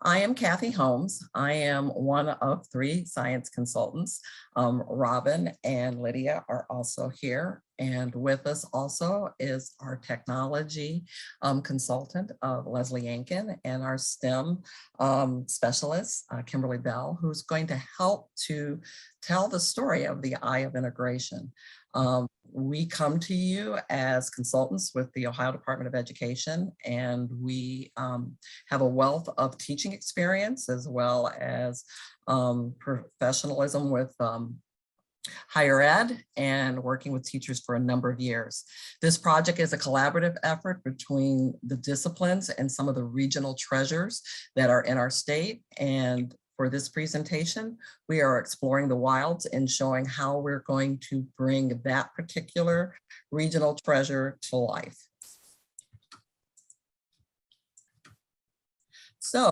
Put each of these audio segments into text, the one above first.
I am Kathy Holmes. I am one of 3 science consultants. Robin and Lydia are also here. And with us also is our technology consultant, Leslie Yankin, and our STEM specialist, Kimberly Bell, who's going to help to tell the story of the Eye of Integration. We come to you as consultants with the Ohio Department of Education, and we have a wealth of teaching experience as well as professionalism with higher ed and working with teachers for a number of years. This project is a collaborative effort between the disciplines and some of the regional treasures that are in our state. And for this presentation, we are exploring the wilds and showing how we're going to bring that particular regional treasure to life. So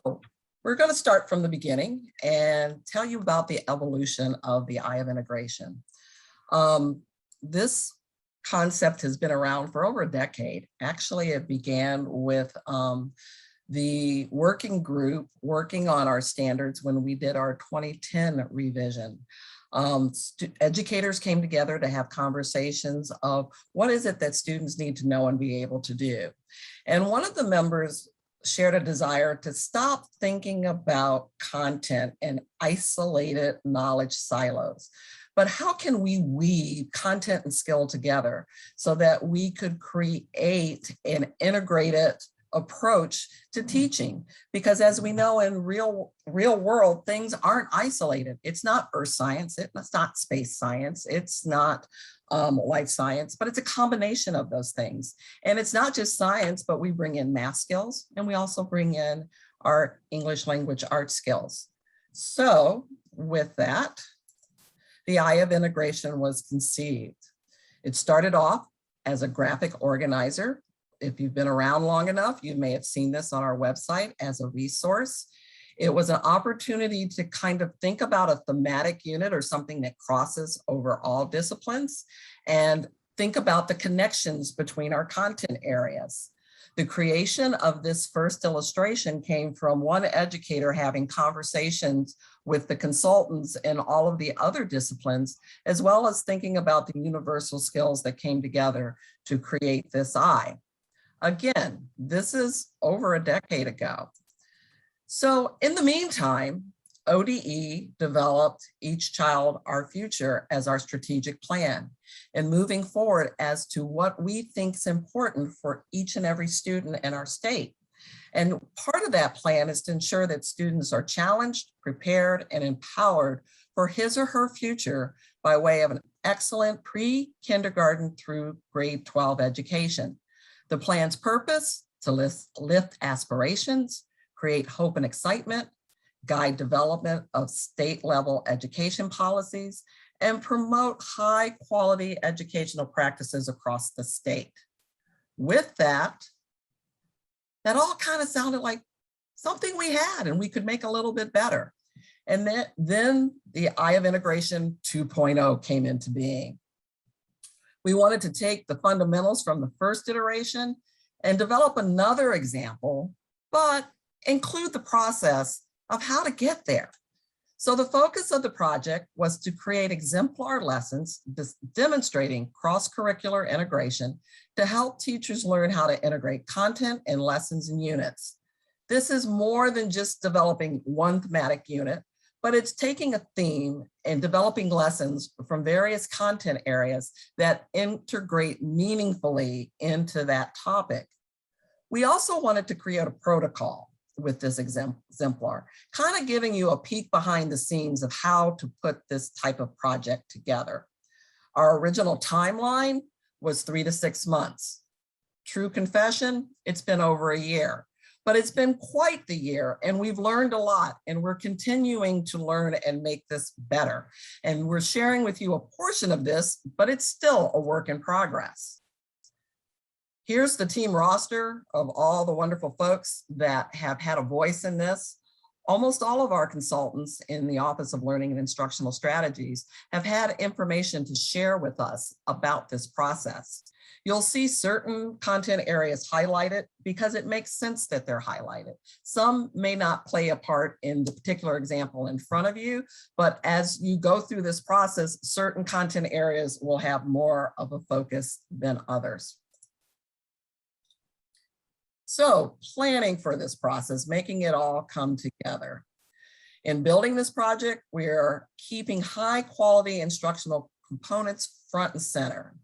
we're going to start from the beginning and tell you about the evolution of the Eye of Integration. This concept has been around for over a decade. Actually, it began with the working group working on our standards when we did our 2010 revision. Educators came together to have conversations of what is it that students need to know and be able to do. And one of the members shared a desire to stop thinking about content in isolated knowledge silos. But how can we weave content and skill together so that we could create an integrated approach to teaching? Because as we know, in real world, things aren't isolated. It's not earth science, it's not space science, it's not life science, but it's a combination of those things. And it's not just science, but we bring in math skills and we also bring in our English language arts skills. So with that, the Eye of Integration was conceived. It started off as a graphic organizer. If you've been around long enough, you may have seen this on our website as a resource. It was an opportunity to kind of think about a thematic unit or something that crosses over all disciplines and think about the connections between our content areas. The creation of this first illustration came from one educator having conversations with the consultants in all of the other disciplines, as well as thinking about the universal skills that came together to create this eye. Again, this is over a decade ago. So in the meantime, ODE developed Each Child, Our Future as our strategic plan, and moving forward as to what we think is important for each and every student in our state. And part of that plan is to ensure that students are challenged, prepared, and empowered for his or her future by way of an excellent pre-kindergarten through grade 12 education. The plan's purpose: to lift aspirations, create hope and excitement, guide development of state-level education policies, and promote high-quality educational practices across the state. With that, that all kind of sounded like something we had and we could make a little bit better. And then the Eye of Integration 2.0 came into being. We wanted to take the fundamentals from the first iteration and develop another example, but include the process of how to get there. So the focus of the project was to create exemplar lessons demonstrating cross-curricular integration to help teachers learn how to integrate content and lessons and units. This is more than just developing one thematic unit, but it's taking a theme and developing lessons from various content areas that integrate meaningfully into that topic. We also wanted to create a protocol with this exemplar, kind of giving you a peek behind the scenes of how to put this type of project together. Our original timeline was 3 to 6 months. True confession, it's been over a year, but it's been quite the year and we've learned a lot and we're continuing to learn and make this better. And we're sharing with you a portion of this, but it's still a work in progress. Here's the team roster of all the wonderful folks that have had a voice in this. Almost all of our consultants in the Office of Learning and Instructional Strategies have had information to share with us about this process. You'll see certain content areas highlighted because it makes sense that they're highlighted. Some may not play a part in the particular example in front of you, but as you go through this process, certain content areas will have more of a focus than others. So planning for this process, making it all come together. In building this project, we're keeping high quality instructional components front and center.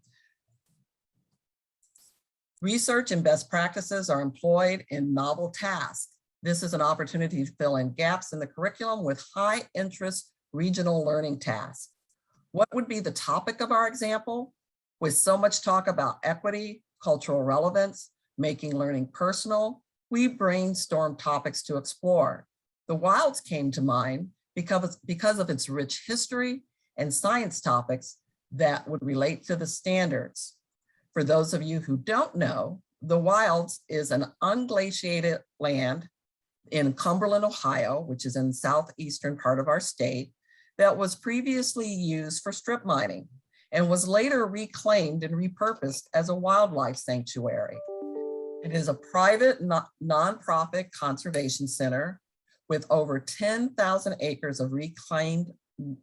Research and best practices are employed in novel tasks. This is an opportunity to fill in gaps in the curriculum with high interest regional learning tasks. What would be the topic of our example? With so much talk about equity, cultural relevance, making learning personal, we brainstormed topics to explore. The wilds came to mind because of its rich history and science topics that would relate to the standards. For those of you who don't know, the wilds is an unglaciated land in Cumberland, Ohio, which is in the southeastern part of our state, that was previously used for strip mining and was later reclaimed and repurposed as a wildlife sanctuary. It is a private, nonprofit conservation center with over 10,000 acres of reclaimed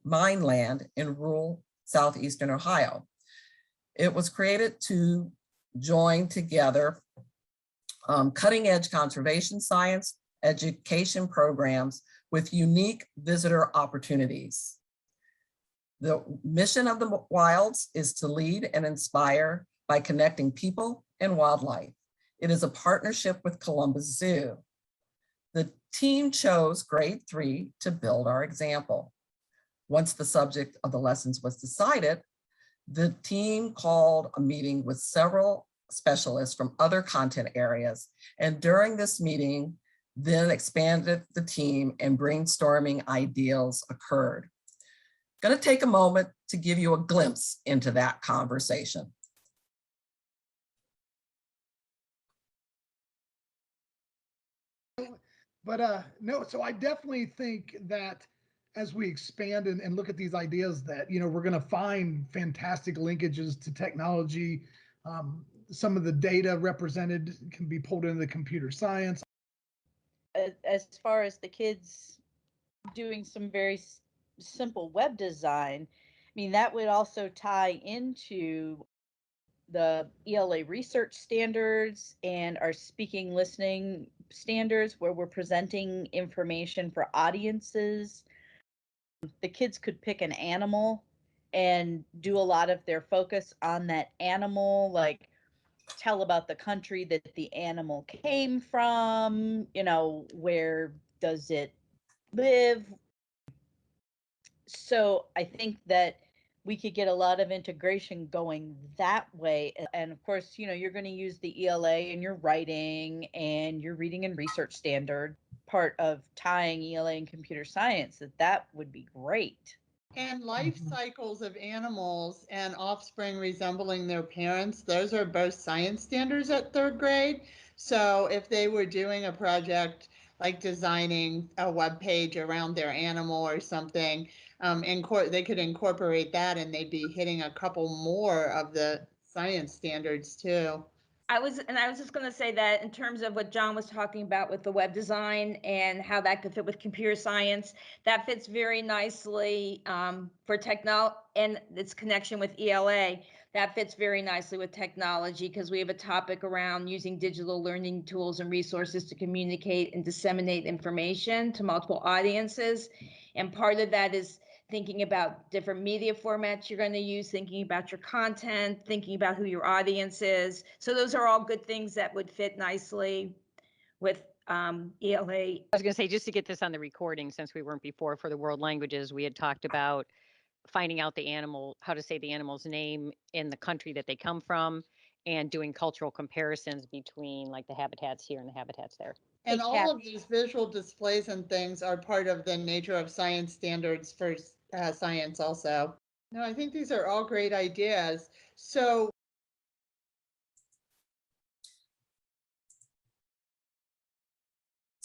mine land in rural southeastern Ohio. It was created to join together cutting edge conservation science, education programs with unique visitor opportunities. The mission of the wilds is to lead and inspire by connecting people and wildlife. It is a partnership with Columbus Zoo. The team chose grade 3 to build our example. Once the subject of the lessons was decided, the team called a meeting with several specialists from other content areas. And during this meeting, then expanded the team and brainstorming ideas occurred. Going to take a moment to give you a glimpse into that conversation. But no, so I definitely think that as we expand and look at these ideas that, you know, we're going to find fantastic linkages to technology. Some of the data represented can be pulled into the computer science. As far as the kids doing some very simple web design, I mean, that would also tie into the ELA research standards and our speaking listening standards where we're presenting information for audiences. The kids could pick an animal and do a lot of their focus on that animal, like tell about the country that the animal came from, you know, where does it live. So I think that we could get a lot of integration going that way. And of course, you know, you're going to use the ELA in your writing and your reading and research standard part of tying ELA and computer science, that would be great. And life cycles of animals and offspring resembling their parents, those are both science standards at 3rd grade. So if they were doing a project like designing a web page around their animal or something, they could incorporate that and they'd be hitting a couple more of the science standards too. I was just going to say that in terms of what John was talking about with the web design and how that could fit with computer science, that fits very nicely for technology and its connection with ELA. That fits very nicely with technology because we have a topic around using digital learning tools and resources to communicate and disseminate information to multiple audiences. And part of that is thinking about different media formats you're going to use, thinking about your content, thinking about who your audience is. So those are all good things that would fit nicely with ELA. I was going to say, just to get this on the recording, since we weren't before for the world languages, we had talked about finding out the animal, how to say the animal's name in the country that they come from, and doing cultural comparisons between like the habitats here and the habitats there. And all of these visual displays and things are part of the nature of science standards for science also. No, I think these are all great ideas. So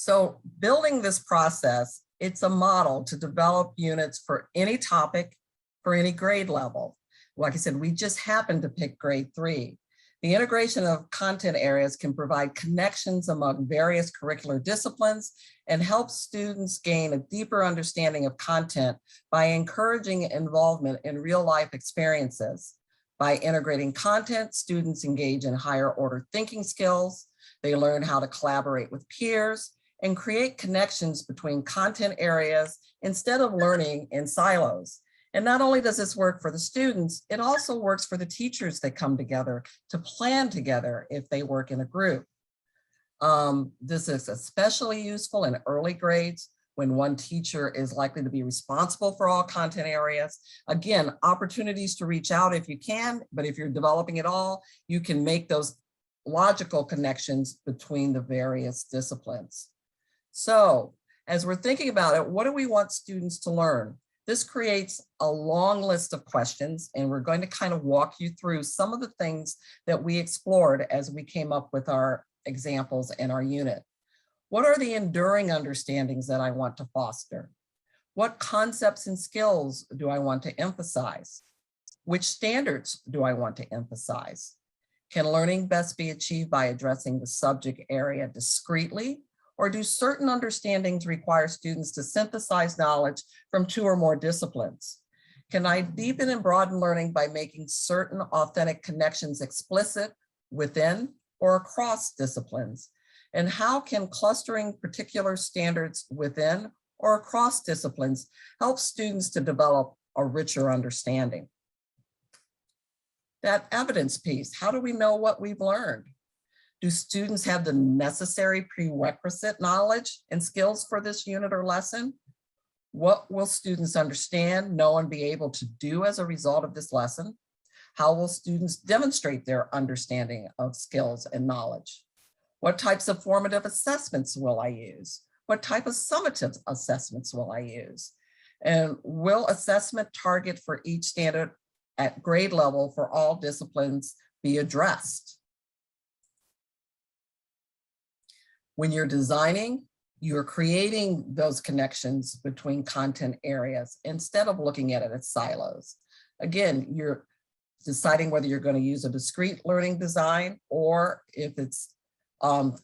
So building this process, it's a model to develop units for any topic, for any grade level. Like I said, we just happened to pick grade 3. The integration of content areas can provide connections among various curricular disciplines and help students gain a deeper understanding of content by encouraging involvement in real-life experiences. By integrating content, students engage in higher order thinking skills. They learn how to collaborate with peers and create connections between content areas instead of learning in silos. And not only does this work for the students, it also works for the teachers that come together to plan together if they work in a group. This is especially useful in early grades when one teacher is likely to be responsible for all content areas. Again, opportunities to reach out if you can, but if you're developing it all, you can make those logical connections between the various disciplines. So as we're thinking about it, what do we want students to learn? This creates a long list of questions, and we're going to kind of walk you through some of the things that we explored as we came up with our examples in our unit. What are the enduring understandings that I want to foster? What concepts and skills do I want to emphasize? Which standards do I want to emphasize? Can learning best be achieved by addressing the subject area discretely? Or do certain understandings require students to synthesize knowledge from 2 or more disciplines? Can I deepen and broaden learning by making certain authentic connections explicit within or across disciplines? And how can clustering particular standards within or across disciplines help students to develop a richer understanding? That evidence piece, how do we know what we've learned? Do students have the necessary prerequisite knowledge and skills for this unit or lesson? What will students understand, know, and be able to do as a result of this lesson? How will students demonstrate their understanding of skills and knowledge? What types of formative assessments will I use? What type of summative assessments will I use? And will assessment target for each standard at grade level for all disciplines be addressed? When you're designing, you're creating those connections between content areas instead of looking at it as silos. Again, you're deciding whether you're going to use a discrete learning design or if it's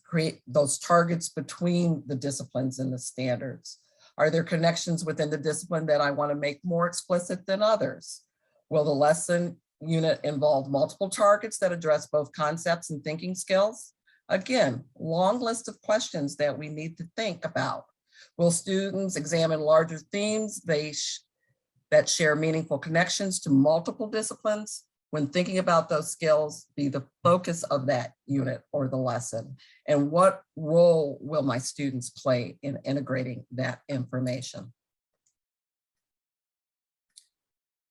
create those targets between the disciplines and the standards. Are there connections within the discipline that I want to make more explicit than others? Will the lesson unit involve multiple targets that address both concepts and thinking skills? Again, long list of questions that we need to think about. Will students examine larger themes that share meaningful connections to multiple disciplines? When thinking about those skills, be the focus of that unit or the lesson? And what role will my students play in integrating that information?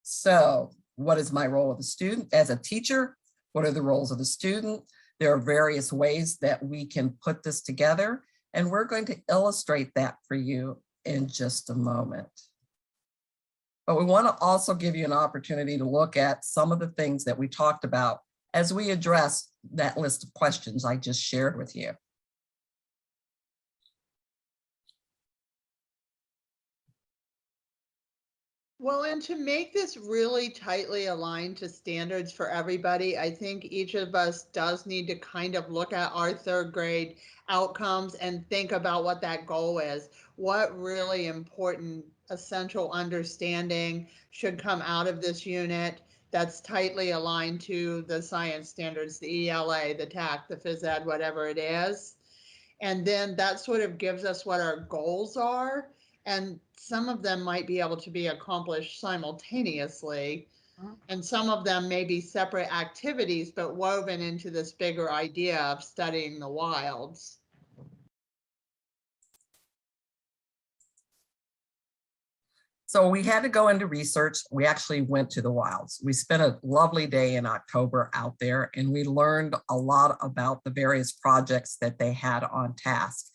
So what is my role as a student? As a teacher, what are the roles of the student? There are various ways that we can put this together, and we're going to illustrate that for you in just a moment. But we want to also give you an opportunity to look at some of the things that we talked about as we address that list of questions I just shared with you. Well, and to make this really tightly aligned to standards for everybody, I think each of us does need to kind of look at our 3rd grade outcomes and think about what that goal is. What really important, essential understanding should come out of this unit that's tightly aligned to the science standards, the ELA, the TAC, the phys ed, whatever it is. And then that sort of gives us what our goals are. And some of them might be able to be accomplished simultaneously. And some of them may be separate activities, but woven into this bigger idea of studying the wilds. So we had to go into research. We actually went to the wilds. We spent a lovely day in October out there, and we learned a lot about the various projects that they had on task.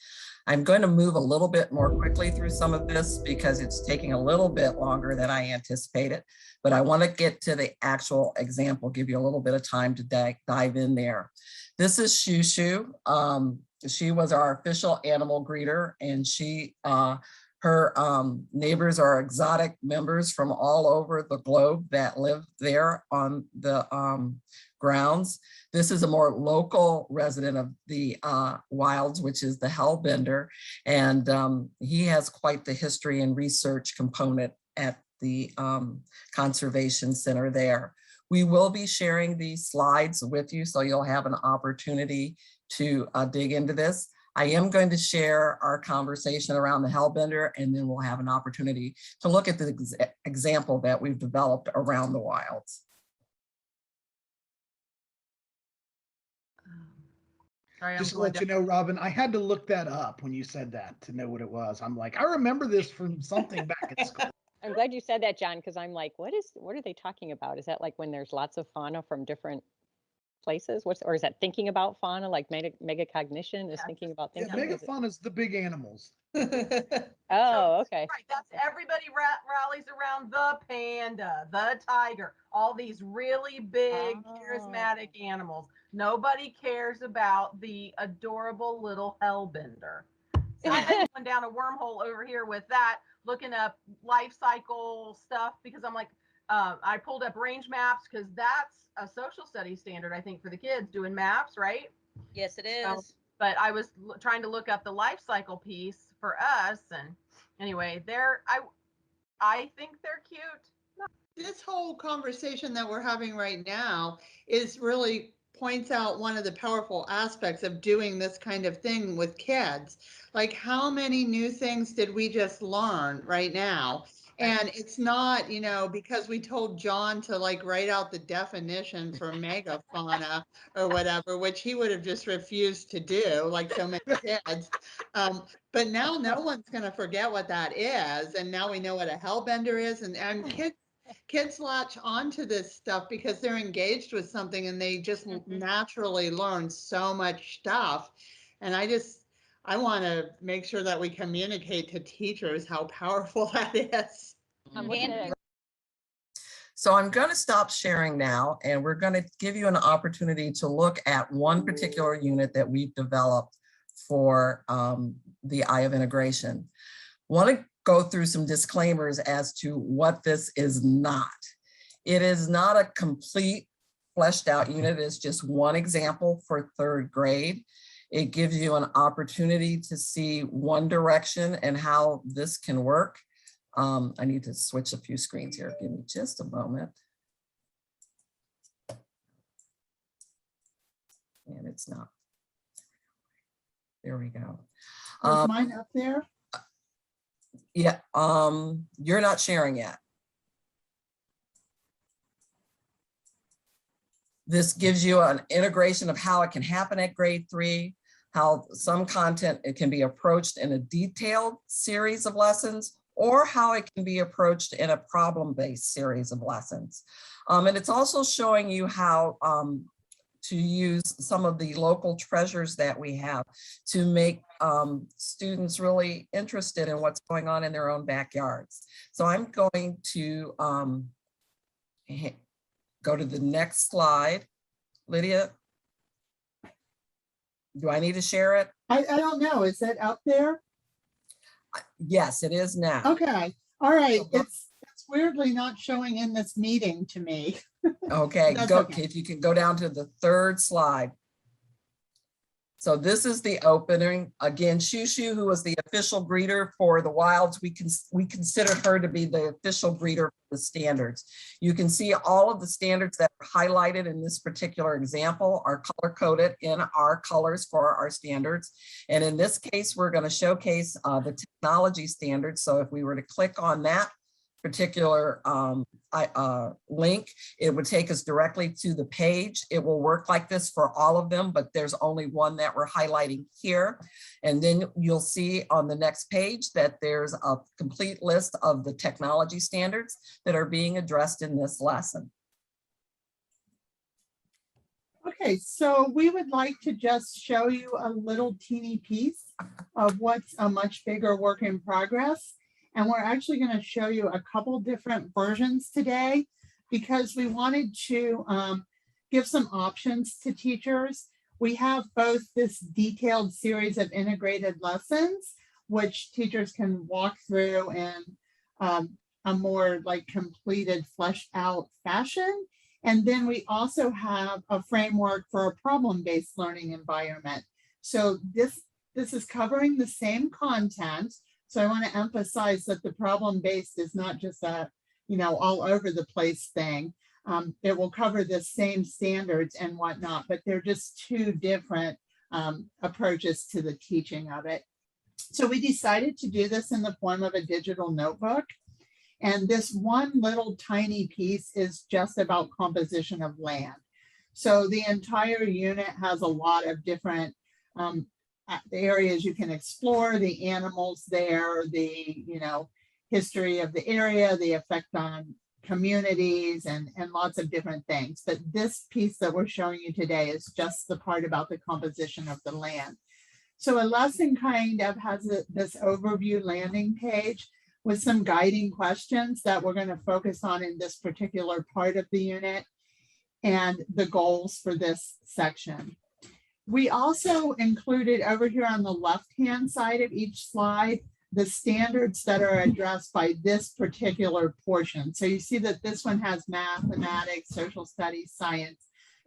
I'm going to move a little bit more quickly through some of this because it's taking a little bit longer than I anticipated, but I want to get to the actual example, give you a little bit of time to dive in there. This is Shushu. She was our official animal greeter, and her neighbors are exotic members from all over the globe that live there on the grounds. This is a more local resident of the wilds, which is the hellbender, and he has quite the history and research component at the conservation center there. We will be sharing these slides with you, so you'll have an opportunity to dig into this. I am going to share our conversation around the hellbender, and then we'll have an opportunity to look at the example that we've developed around the wilds. Sorry, Just to let you know, Robin, I had to look that up when you said that to know what it was. I'm like, I remember this from something back at school. I'm glad you said that, John, because I'm like, what are they talking about? Is that like when there's lots of fauna from different places? Or is that thinking about fauna, like megacognition is thinking about Yeah, thinking? megafauna is the big animals. Oh, okay. Right, that's everybody rallies around the panda, the tiger, all these really big, charismatic animals. Nobody cares about the adorable little hellbender. So I went down a wormhole over here with that, looking up life cycle stuff because I'm like, I pulled up range maps because that's a social studies standard, I think, for the kids doing maps, right? Yes, it is. So, but I was trying to look up the life cycle piece for us, and anyway, I think they're cute. This whole conversation that we're having right now is really points out one of the powerful aspects of doing this kind of thing with kids. Like, how many new things did we just learn right now? And it's not, because we told John to like write out the definition for megafauna or whatever, which he would have just refused to do, like so many kids. But now no one's going to forget what that is. And now we know what a hellbender is. And kids latch onto this stuff because they're engaged with something and they just naturally learn so much stuff. And I want to make sure that we communicate to teachers how powerful that is. So I'm going to stop sharing now, and we're going to give you an opportunity to look at one particular unit that we've developed for the Eye of Integration. Want to go through some disclaimers as to what this is not. It is not a complete fleshed out unit. It's just one example for third grade. It gives you an opportunity to see one direction and how this can work. I need to switch a few screens here. Give me just a moment. And it's not. There we go. Is mine up there? Yeah, you're not sharing yet. This gives you an integration of how it can happen at grade 3, how some content it can be approached in a detailed series of lessons, or how it can be approached in a problem-based series of lessons. And it's also showing you how to use some of the local treasures that we have to make students really interested in what's going on in their own backyards. So I'm going to go to the next slide. Lydia, do I need to share it? I don't know. Is that up there? Yes, it is now. Okay. All right. It's weirdly not showing in this meeting to me. Okay, That's go. okay. If you can go down to the third slide. So this is the opening. Again, Shushu, who was the official greeter for the wilds, we considered her to be the official greeter for the standards. You can see all of the standards that are highlighted in this particular example are color coded in our colors for our standards. And in this case, we're going to showcase the technology standards. So if we were to click on that particular link, it would take us directly to the page. It will work like this for all of them, but there's only one that we're highlighting here. And then you'll see on the next page that there's a complete list of the technology standards that are being addressed in this lesson. Okay, so we would like to just show you a little teeny piece of what's a much bigger work in progress. And we're actually going to show you a couple different versions today because we wanted to give some options to teachers. we have both this detailed series of integrated lessons, which teachers can walk through in a more like completed, fleshed out fashion. And then we also have a framework for a problem-based learning environment. So this is covering the same content. So I want to emphasize that the problem-based is not just a, all over the place thing. It will cover the same standards and whatnot, but they're just two different approaches to the teaching of it. So we decided to do this in the form of a digital notebook. And this one little tiny piece is just about composition of land. So the entire unit has a lot of different areas you can explore, the animals there, the history of the area, the effect on communities, and lots of different things. But this piece that we're showing you today is just the part about the composition of the land. So a lesson kind of has this overview landing page with some guiding questions that we're going to focus on in this particular part of the unit and the goals for this section. We also included over here on the left-hand side of each slide, the standards that are addressed by this particular portion. So you see that this one has mathematics, social studies, science,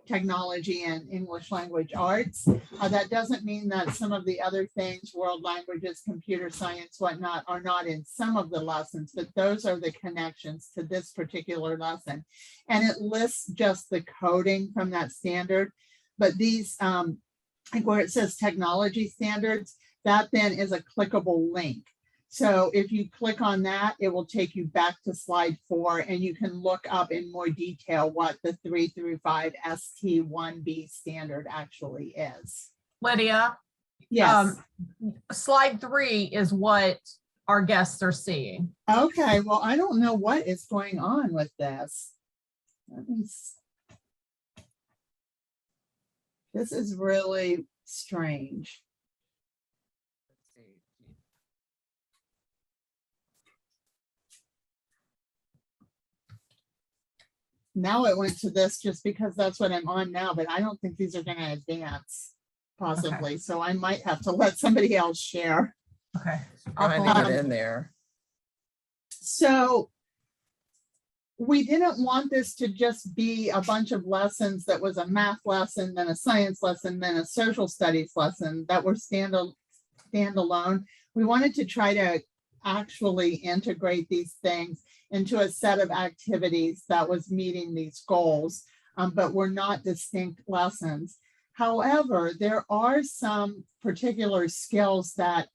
technology, and English language arts. That doesn't mean that some of the other things, world languages, computer science, whatnot, are not in some of the lessons, but those are the connections to this particular lesson. And it lists just the coding from that standard, but these, like where it says technology standards, that then is a clickable link. So if you click on that, it will take you back to slide 4, and you can look up in more detail what the 3 through 5 ST1B standard actually is. Lydia, Yes. slide 3 is what our guests are seeing. Okay, well, I don't know what is going on with this. This is really strange. Now it went to this just because that's what I'm on now, but I don't think these are going to advance possibly. Okay. So I might have to let somebody else share. Okay. I need it in there. So we didn't want this to just be a bunch of lessons that was a math lesson, then a science lesson, then a social studies lesson that were standalone. We wanted to try to actually integrate these things into a set of activities that was meeting these goals, but were not distinct lessons. However, there are some particular skills that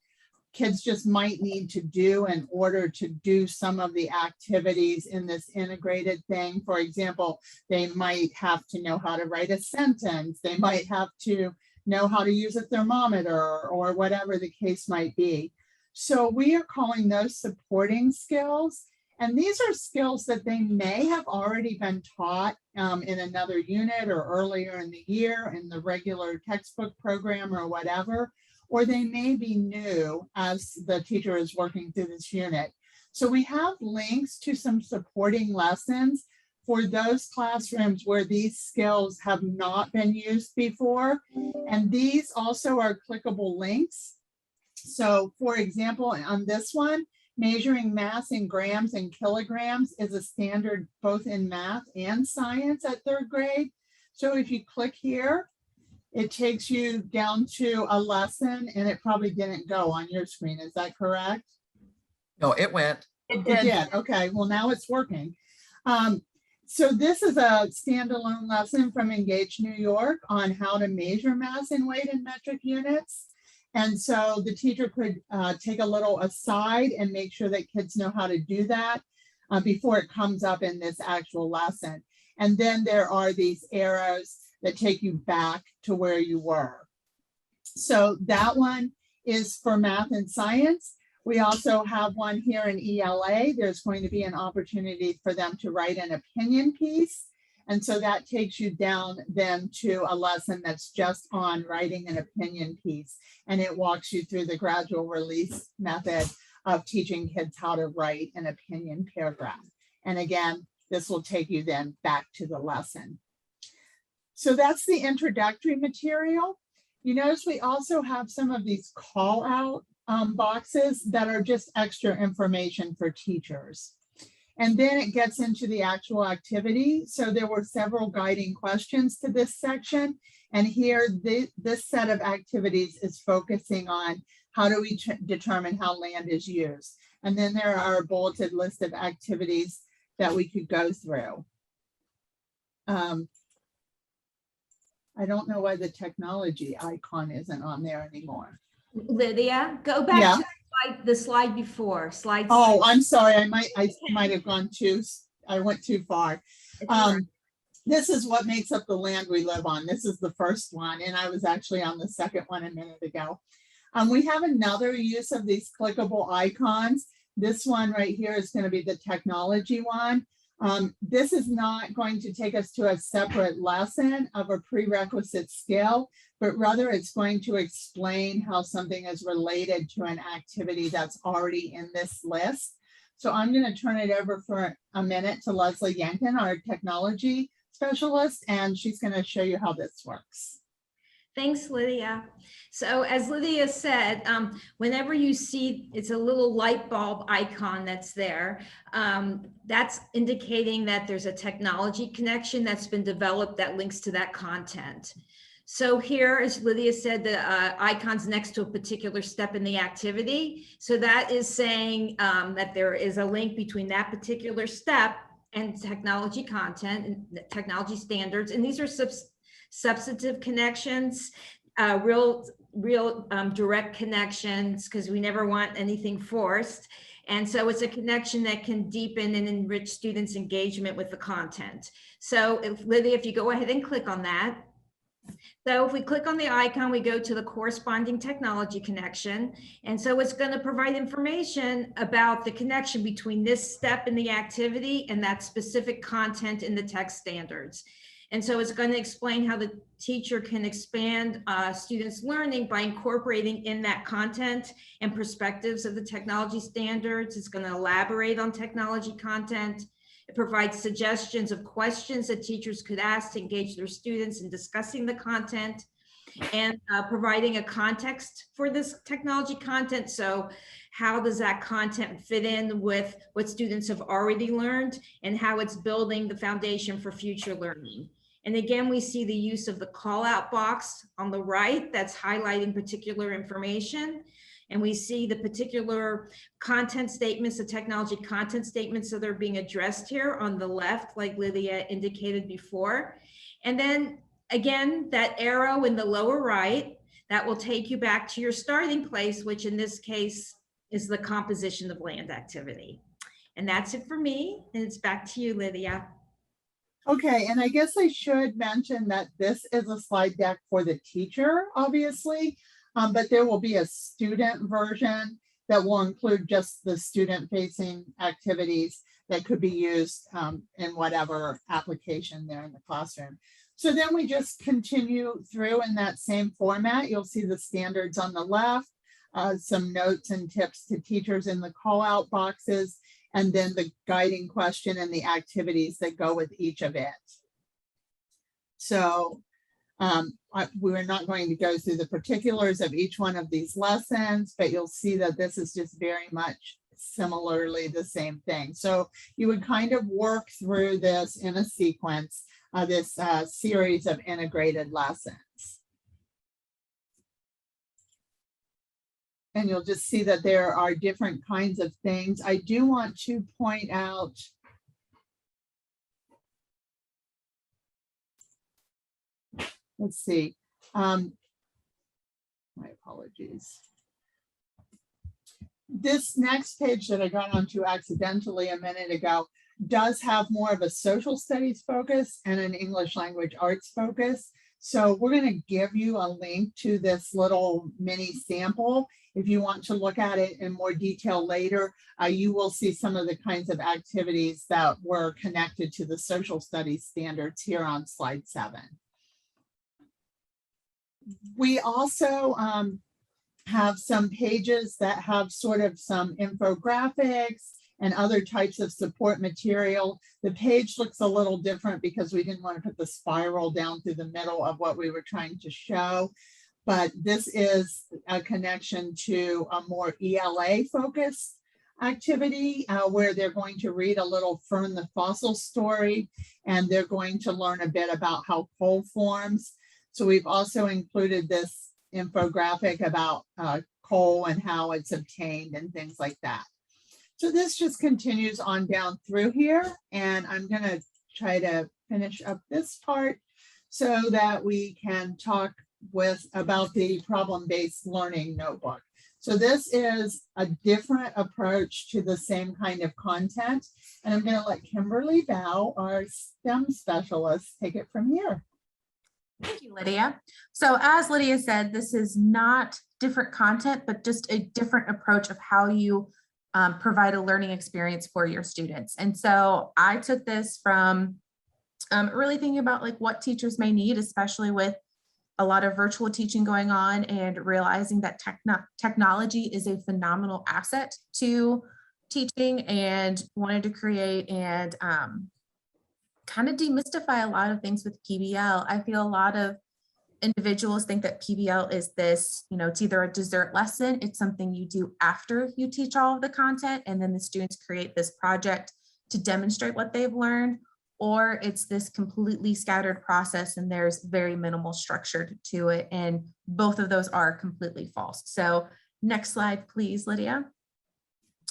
kids just might need to do in order to do some of the activities in this integrated thing. For example, they might have to know how to write a sentence. They might have to know how to use a thermometer or whatever the case might be. So we are calling those supporting skills. And these are skills that they may have already been taught in another unit or earlier in the year in the regular textbook program or whatever, or they may be new as the teacher is working through this unit. So we have links to some supporting lessons for those classrooms where these skills have not been used before. And these also are clickable links. So for example, on this one, measuring mass in grams and kilograms is a standard both in math and science at 3rd grade. So if you click here, it takes you down to a lesson, and it probably didn't go on your screen. Is that correct? No, it went. It did. Okay, well now it's working. So this is a standalone lesson from Engage New York on how to measure mass and weight in metric units. And so the teacher could take a little aside and make sure that kids know how to do that before it comes up in this actual lesson. And then there are these arrows that take you back to where you were. So that one is for math and science. We also have one here in ELA. There's going to be an opportunity for them to write an opinion piece. And so that takes you down then to a lesson that's just on writing an opinion piece. And it walks you through the gradual release method of teaching kids how to write an opinion paragraph. And again, this will take you then back to the lesson. So that's the introductory material. You notice we also have some of these call out boxes that are just extra information for teachers. And then it gets into the actual activity. So there were several guiding questions to this section. And here, this set of activities is focusing on how do we determine how land is used. And then there are a bulleted list of activities that we could go through. I don't know why the technology icon isn't on there anymore. Lydia, go back Yeah. to the slide before. Slide. Oh, I'm sorry. I might have gone I went too far. This is what makes up the land we live on. This is the first one, and I was actually on the second one a minute ago. We have another use of these clickable icons. This one right here is going to be the technology one. This is not going to take us to a separate lesson of a prerequisite skill, but rather it's going to explain how something is related to an activity that's already in this list. So I'm going to turn it over for a minute to Leslie Yankin, our technology specialist, and she's going to show you how this works. Thanks, Lydia. So as Lydia said, whenever you see it's a little light bulb icon that's there, that's indicating that there's a technology connection that's been developed that links to that content. So here, as Lydia said, the icon's next to a particular step in the activity. So that is saying that there is a link between that particular step and technology content and technology standards. And these are substantive connections, real direct connections, because we never want anything forced. And so it's a connection that can deepen and enrich students' engagement with the content. So Lydia, if you go ahead and click on that. So if we click on the icon, we go to the corresponding technology connection. And so it's going to provide information about the connection between this step in the activity and that specific content in the text standards. And so it's going to explain how the teacher can expand students' learning by incorporating in that content and perspectives of the technology standards. It's going to elaborate on technology content. It provides suggestions of questions that teachers could ask to engage their students in discussing the content and providing a context for this technology content. So how does that content fit in with what students have already learned and how it's building the foundation for future learning? And again, we see the use of the call out box on the right that's highlighting particular information. And we see the particular content statements, the technology content statements that are being addressed here on the left, like Lydia indicated before. And then again, that arrow in the lower right, that will take you back to your starting place, which in this case is the composition of land activity. And that's it for me. And it's back to you, Lydia. Okay, and I guess I should mention that this is a slide deck for the teacher, obviously. But there will be a student version that will include just the student-facing activities that could be used in whatever application they're in the classroom. So then we just continue through in that same format. You'll see the standards on the left, some notes and tips to teachers in the call-out boxes, and then the guiding question and the activities that go with each of it. So we're not going to go through the particulars of each one of these lessons, but you'll see that this is just very much similarly the same thing. So you would kind of work through this in a sequence, this series of integrated lessons. And you'll just see that there are different kinds of things. I do want to point out let's see. My apologies. This next page that I got onto accidentally a minute ago does have more of a social studies focus and an English language arts focus. So we're going to give you a link to this little mini sample. If you want to look at it in more detail later, you will see some of the kinds of activities that were connected to the social studies standards here on slide 7. We also have some pages that have sort of some infographics and other types of support material. The page looks a little different because we didn't want to put the spiral down through the middle of what we were trying to show. But this is a connection to a more ELA focused activity where they're going to read a little Fern the Fossil story, and they're going to learn a bit about how coal forms. So we've also included this infographic about coal and how it's obtained and things like that. So this just continues on down through here, and I'm going to try to finish up this part so that we can talk about the problem-based learning notebook. So this is a different approach to the same kind of content, and I'm going to let Kimberly Bow, our STEM specialist, take it from here. Thank you, Lydia. So as Lydia said, this is not different content, but just a different approach of how you provide a learning experience for your students. And so I took this from really thinking about like what teachers may need, especially with a lot of virtual teaching going on, and realizing that technology is a phenomenal asset to teaching, and wanted to create and kind of demystify a lot of things with PBL. I feel a lot of individuals think that PBL is this, you know, it's either a dessert lesson, it's something you do after you teach all of the content, and then the students create this project to demonstrate what they've learned, or it's this completely scattered process and there's very minimal structure to it. And both of those are completely false. So next slide, please, Lydia.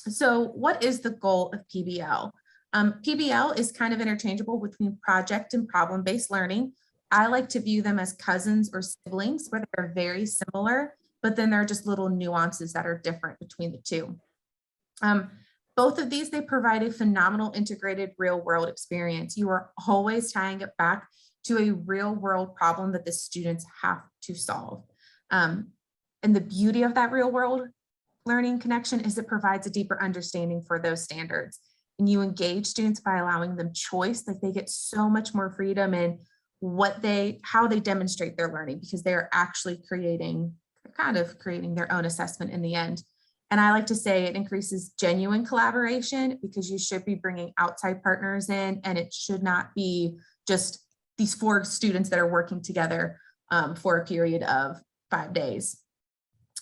So what is the goal of PBL? PBL is kind of interchangeable between project and problem-based learning. I like to view them as cousins or siblings, where they're very similar, but then there are just little nuances that are different between the two. Both of these, they provide a phenomenal integrated real world experience. You are always tying it back to a real world problem that the students have to solve. And the beauty of that real world learning connection is it provides a deeper understanding for those standards. And you engage students by allowing them choice, like they get so much more freedom in how they demonstrate their learning, because they're actually creating their own assessment in the end. And I like to say it increases genuine collaboration, because you should be bringing outside partners in, and it should not be just these 4 students that are working together for a period of 5 days.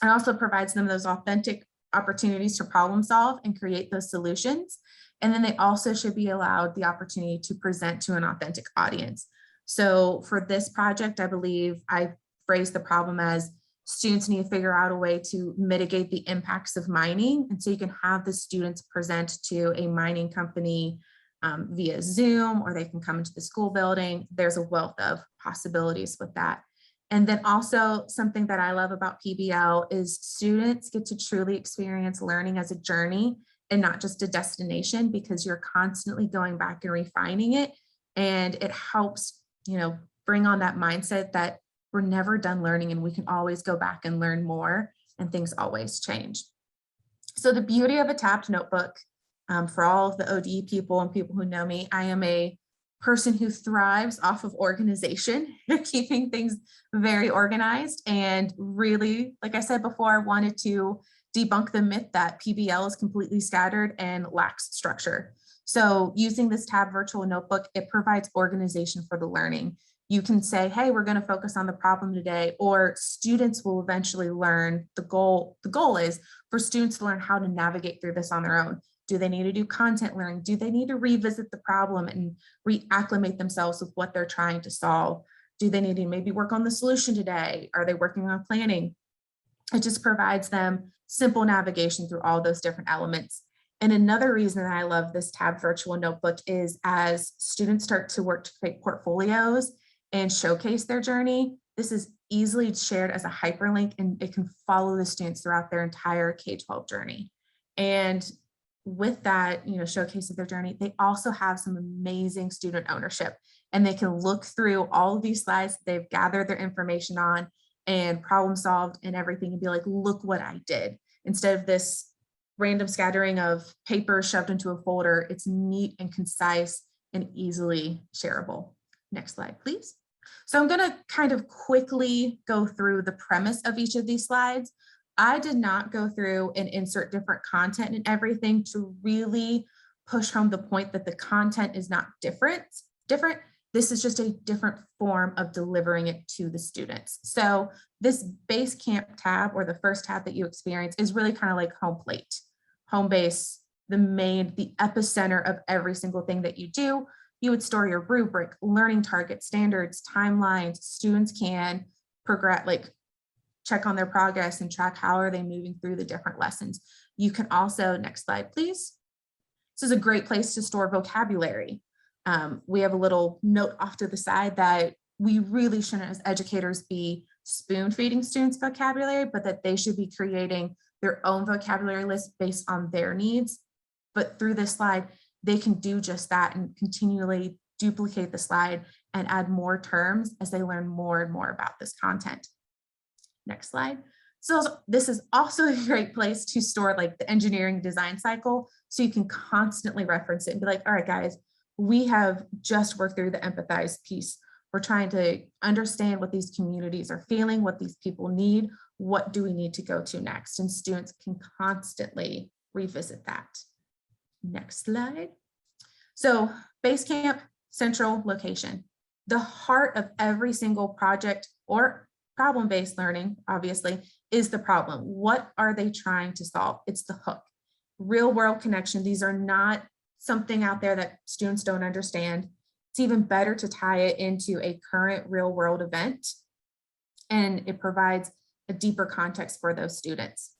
It also provides them those authentic opportunities to problem solve and create those solutions. And then they also should be allowed the opportunity to present to an authentic audience. So for this project, I believe I phrased the problem as students need to figure out a way to mitigate the impacts of mining. And so you can have the students present to a mining company via Zoom, or they can come into the school building. There's a wealth of possibilities with that. And then also something that I love about PBL is students get to truly experience learning as a journey and not just a destination, because you're constantly going back and refining it. And it helps, you know, bring on that mindset that we're never done learning and we can always go back and learn more, and things always change. So the beauty of a tabbed notebook, for all of the ODE people and people who know me, I am a person who thrives off of organization, keeping things very organized. And really, like I said before, I wanted to debunk the myth that PBL is completely scattered and lacks structure. So using this tab virtual notebook, it provides organization for the learning. You can say, hey, we're going to focus on the problem today, or students will eventually learn. The goal is for students to learn how to navigate through this on their own. Do they need to do content learning? Do they need to revisit the problem and reacclimate themselves with what they're trying to solve? Do they need to maybe work on the solution today? Are they working on planning? It just provides them simple navigation through all those different elements. And another reason that I love this tab virtual notebook is as students start to work to create portfolios and showcase their journey, this is easily shared as a hyperlink, and it can follow the students throughout their entire K-12 journey. And with that, you know, showcase of their journey, they also have some amazing student ownership, and they can look through all of these slides that they've gathered their information on and problem solved and everything, and be like, look what I did. Instead of this random scattering of paper shoved into a folder, it's neat and concise and easily shareable. Next slide, please. So I'm going to kind of quickly go through the premise of each of these slides. I did not go through and insert different content and everything to really push home the point that the content is not different. This is just a different form of delivering it to the students. So this Basecamp tab, or the first tab that you experience, is really kind of like home plate, home base, the epicenter of every single thing that you do. You would store your rubric, learning targets, standards, timelines. Students can progress, like check on their progress and track how are they moving through the different lessons. You can also, next slide, please. This is a great place to store vocabulary. We have a little note off to the side that we really shouldn't, as educators, be spoon feeding students vocabulary, but that they should be creating their own vocabulary list based on their needs. But through this slide, they can do just that and continually duplicate the slide and add more terms as they learn more and more about this content. Next slide. So this is also a great place to store like the engineering design cycle, so you can constantly reference it and be like, all right, guys, we have just worked through the empathize piece. We're trying to understand what these communities are feeling, what these people need, what do we need to go to next? And students can constantly revisit that. Next slide. So Basecamp, central location. The heart of every single project or problem-based learning, obviously, is the problem. What are they trying to solve? It's the hook. Real world connection. These are not something out there that students don't understand. It's even better to tie it into a current real world event, and it provides a deeper context for those students.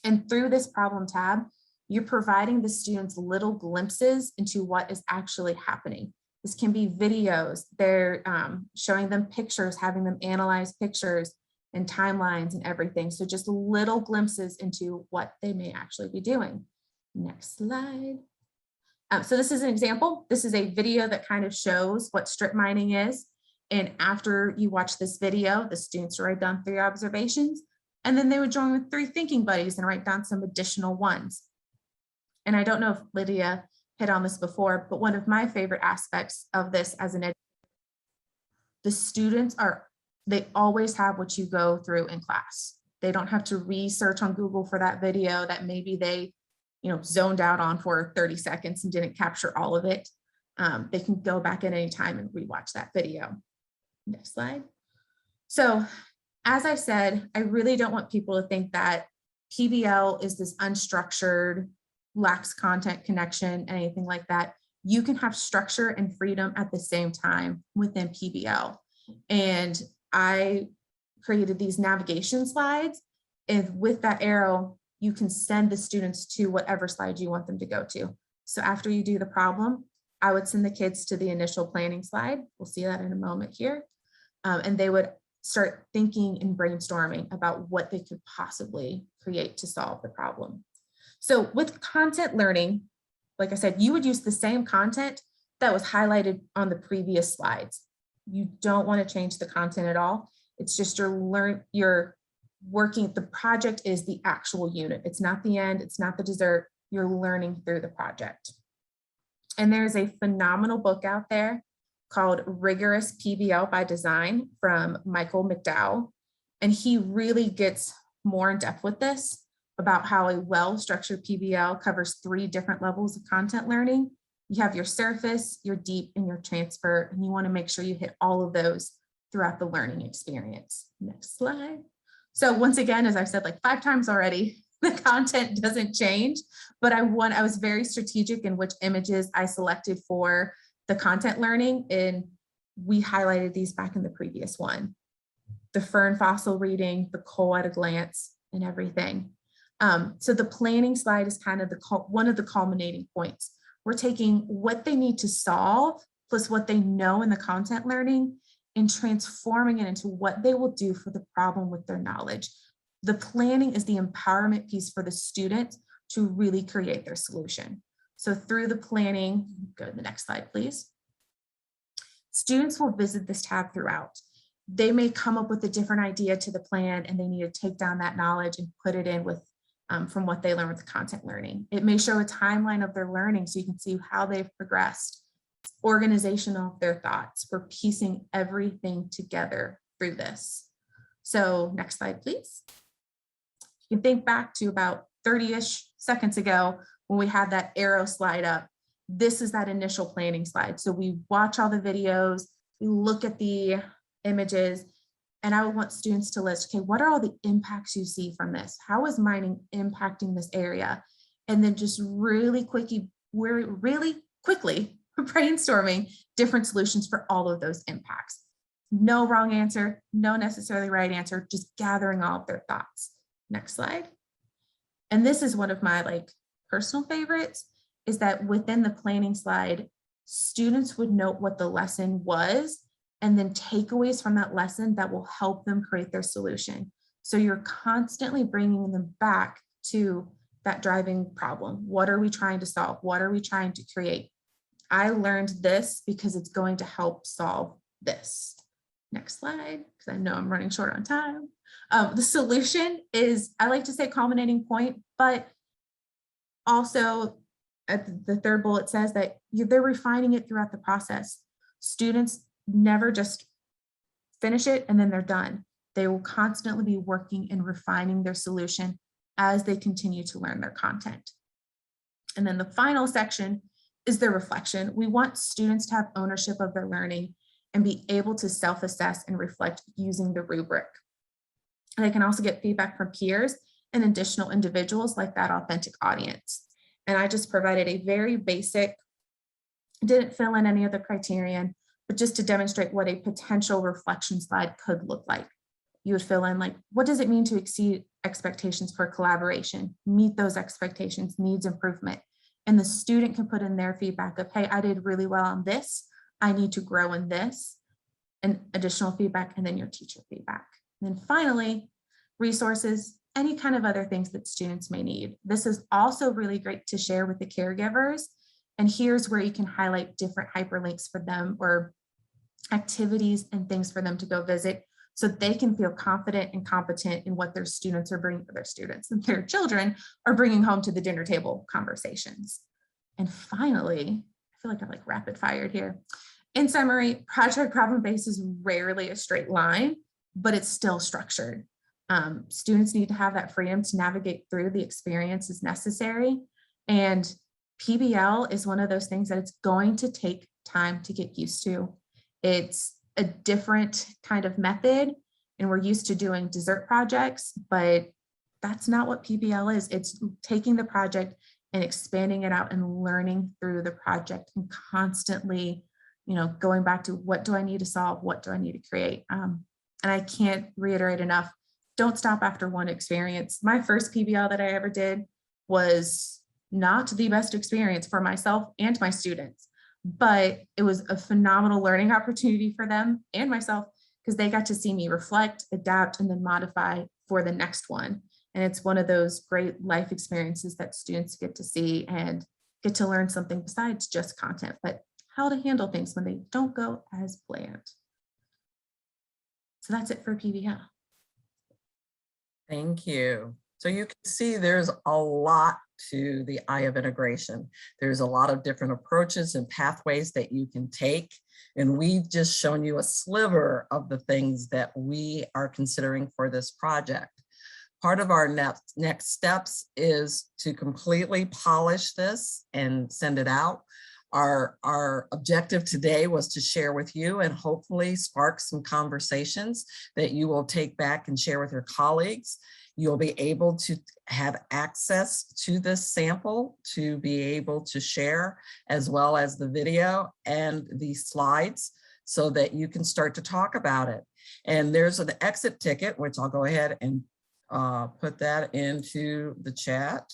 And through this problem tab, you're providing the students little glimpses into what is actually happening. This can be videos. They're showing them pictures, having them analyze pictures and timelines and everything. So just little glimpses into what they may actually be doing. Next slide. So this is an example. This is a video that kind of shows what strip mining is. And after you watch this video, the students write down 3 observations, and then they would join with 3 thinking buddies and write down some additional ones. And I don't know if Lydia hit on this before, but one of my favorite aspects of this as an educator, the students they always have what you go through in class. They don't have to research on Google for that video that maybe they zoned out on for 30 seconds and didn't capture all of it. They can go back at any time and rewatch that video. Next slide. So as I said, I really don't want people to think that PBL is this unstructured, lacks content connection, anything like that. You can have structure and freedom at the same time within PBL. And I created these navigation slides, and with that arrow, you can send the students to whatever slide you want them to go to. So after you do the problem, I would send the kids to the initial planning slide. We'll see that in a moment here. And they would start thinking and brainstorming about what they could possibly create to solve the problem. So with content learning, like I said, you would use the same content that was highlighted on the previous slides. You don't want to change the content at all. It's just you're working, the project is the actual unit. It's not the end, it's not the dessert. You're learning through the project. And there's a phenomenal book out there called Rigorous PBL by Design from Michael McDowell. And he really gets more in depth with this about how a well-structured PBL covers 3 different levels of content learning. You have your surface, your deep, and your transfer, and you want to make sure you hit all of those throughout the learning experience. Next slide. So once again, as I've said like 5 times already, the content doesn't change, but I was very strategic in which images I selected for the content learning, and we highlighted these back in the previous one. The fern fossil reading, the coal at a glance, and everything. So the planning slide is kind of one of the culminating points. We're taking what they need to solve plus what they know in the content learning and transforming it into what they will do for the problem with their knowledge. The planning is the empowerment piece for the student to really create their solution. So through the planning, go to the next slide, please. Students will visit this tab throughout. They may come up with a different idea to the plan, and they need to take down that knowledge and put it in with from what they learn with the content learning. It may show a timeline of their learning so you can see how they've progressed. Organization of their thoughts. We're piecing everything together through this. So next slide, please. You can think back to about 30-ish seconds ago when we had that arrow slide up. This is that initial planning slide. So we watch all the videos, we look at the images, and I would want students to list, okay, what are all the impacts you see from this? How is mining impacting this area? And then just really quickly brainstorming different solutions for all of those impacts. No wrong answer, no necessarily right answer, just gathering all of their thoughts. Next slide. And this is one of my personal favorites, is that within the planning slide, students would note what the lesson was and then takeaways from that lesson that will help them create their solution. So you're constantly bringing them back to that driving problem. What are we trying to solve? What are we trying to create? I learned this because it's going to help solve this. Next slide, because I know I'm running short on time. The solution is, I like to say culminating point, but also at the third bullet says that they're refining it throughout the process. Students never just finish it and then they're done. They will constantly be working and refining their solution as they continue to learn their content. And then the final section is the reflection. We want students to have ownership of their learning and be able to self-assess and reflect using the rubric. And they can also get feedback from peers and additional individuals like that authentic audience. And I just provided a very basic, didn't fill in any of the criterion, but just to demonstrate what a potential reflection slide could look like. You would fill in what does it mean to exceed expectations for collaboration, meet those expectations, needs improvement. And the student can put in their feedback of, hey, I did really well on this. I need to grow in this, and additional feedback, and then your teacher feedback. And then finally, resources, any kind of other things that students may need. This is also really great to share with the caregivers. And here's where you can highlight different hyperlinks for them or activities and things for them to go visit so they can feel confident and competent in what their students are bringing, for their students and their children are bringing home to the dinner table conversations. And finally, I feel like I'm rapid fired here. In summary, project problem base is rarely a straight line, but it's still structured. Students need to have that freedom to navigate through the experiences necessary. And PBL is one of those things that it's going to take time to get used to. It's a different kind of method, and we're used to doing dessert projects, but that's not what PBL is. It's taking the project and expanding it out and learning through the project and constantly, going back to what do I need to solve? What do I need to create? And I can't reiterate enough, don't stop after one experience. My first PBL that I ever did was not the best experience for myself and my students, but it was a phenomenal learning opportunity for them and myself because they got to see me reflect, adapt, and then modify for the next one. And it's one of those great life experiences that students get to see and get to learn something besides just content, but how to handle things when they don't go as planned. So that's it for PBL. Thank you. So you can see there's a lot to the eye of integration. There's a lot of different approaches and pathways that you can take. And we've just shown you a sliver of the things that we are considering for this project. Part of our next steps is to completely polish this and send it out. Our objective today was to share with you and hopefully spark some conversations that you will take back and share with your colleagues. You'll be able to have access to this sample to be able to share, as well as the video and the slides, so that you can start to talk about it. And there's an exit ticket, which I'll go ahead and put that into the chat,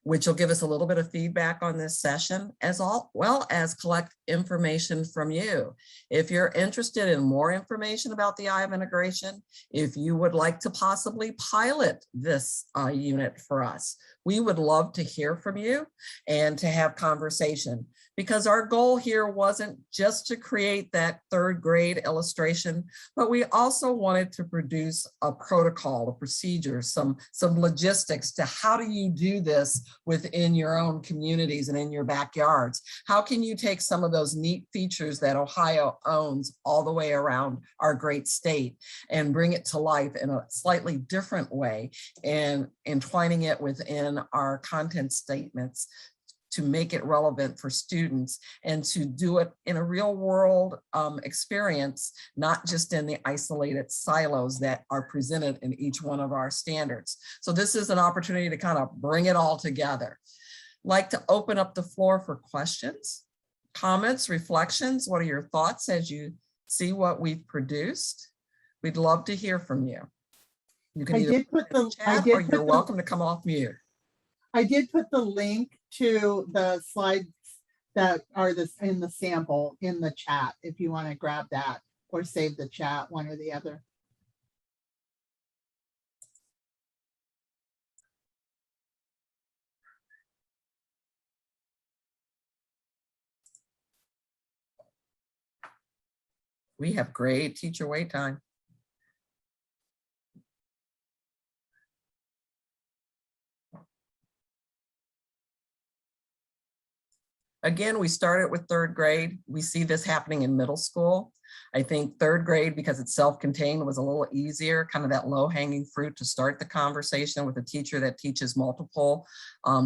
which will give us a little bit of feedback on this session, as well as collect information from you. If you're interested in more information about the eye of integration, if you would like to possibly pilot this unit for us, we would love to hear from you and to have conversation, because our goal here wasn't just to create that third grade illustration, but we also wanted to produce a protocol, a procedure, some logistics to how do you do this within your own communities and in your backyards? How can you take some of those neat features that Ohio owns all the way around our great state and bring it to life in a slightly different way, and entwining it within our content statements to make it relevant for students and to do it in a real world experience, not just in the isolated silos that are presented in each one of our standards. So this is an opportunity to kind of bring it all together. Like to open up the floor for questions, comments, reflections. What are your thoughts as you see what we've produced? We'd love to hear from you. You can either put the chat or you're welcome to come off mute. I did put the link to the slides that are in the sample in the chat, if you want to grab that or save the chat, one or the other. We have great teacher wait time. Again, we started with third grade. We see this happening in middle school. I think third grade, because it's self-contained, was a little easier, kind of that low-hanging fruit to start the conversation with a teacher that teaches multiple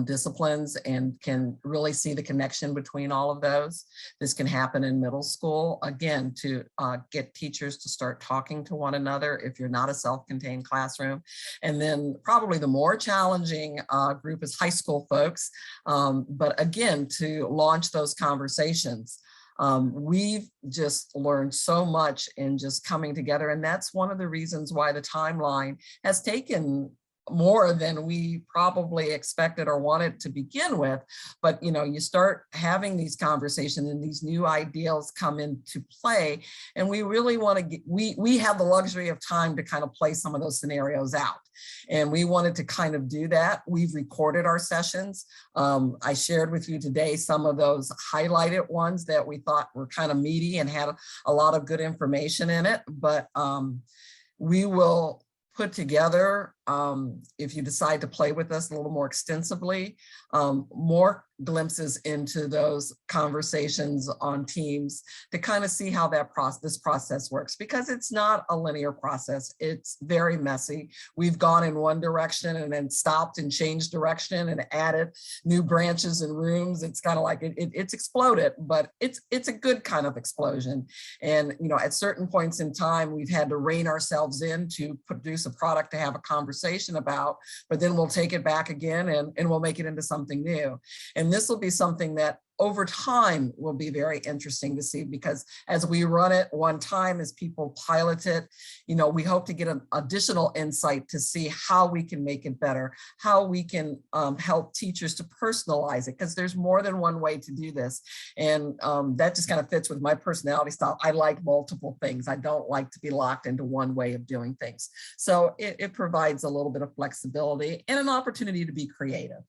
disciplines and can really see the connection between all of those. This can happen in middle school, again, to get teachers to start talking to one another if you're not a self-contained classroom. And then probably the more challenging group is high school folks. But again, to launch those conversations. We've just learned so much in just coming together. And that's one of the reasons why the timeline has taken more than we probably expected or wanted to begin with. But you start having these conversations and these new ideals come into play. And we really want to get, we have the luxury of time to kind of play some of those scenarios out. And we wanted to kind of do that. We've recorded our sessions. I shared with you today some of those highlighted ones that we thought were kind of meaty and had a lot of good information in it. But we will put together, if you decide to play with us a little more extensively, more glimpses into those conversations on teams to kind of see how this process works, because it's not a linear process. It's very messy. We've gone in one direction and then stopped and changed direction and added new branches and rooms. It's kind of like it's exploded, but it's a good kind of explosion. And at certain points in time, we've had to rein ourselves in to produce a product to have a conversation about, but then we'll take it back again and we'll make it into something new. And this will be something that over time will be very interesting to see, because as we run it one time, as people pilot it, we hope to get an additional insight to see how we can make it better, how we can help teachers to personalize it, because there's more than one way to do this. And that just kind of fits with my personality style. I like multiple things. I don't like to be locked into one way of doing things. So it provides a little bit of flexibility and an opportunity to be creative.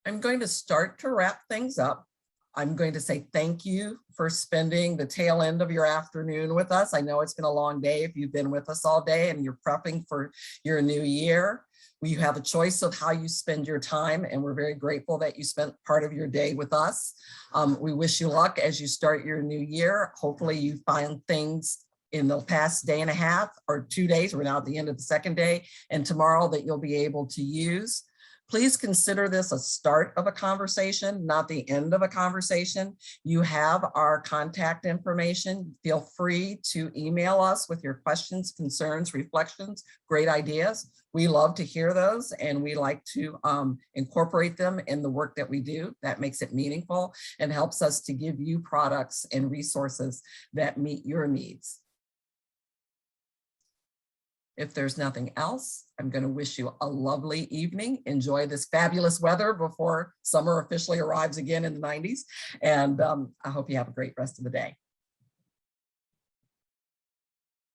I'm going to start to wrap things up. I'm going to say thank you for spending the tail end of your afternoon with us. I know it's been a long day if you've been with us all day and you're prepping for your new year. We have a choice of how you spend your time, and we're very grateful that you spent part of your day with us. We wish you luck as you start your new year. Hopefully you find things in the past day and a half or 2 days, we're now at the end of the second day, and tomorrow that you'll be able to use. Please consider this a start of a conversation, not the end of a conversation. You have our contact information. Feel free to email us with your questions, concerns, reflections, great ideas. We love to hear those, and we like to incorporate them in the work that we do. That makes it meaningful and helps us to give you products and resources that meet your needs. If there's nothing else, I'm going to wish you a lovely evening. Enjoy this fabulous weather before summer officially arrives again in the 90s. And I hope you have a great rest of the day.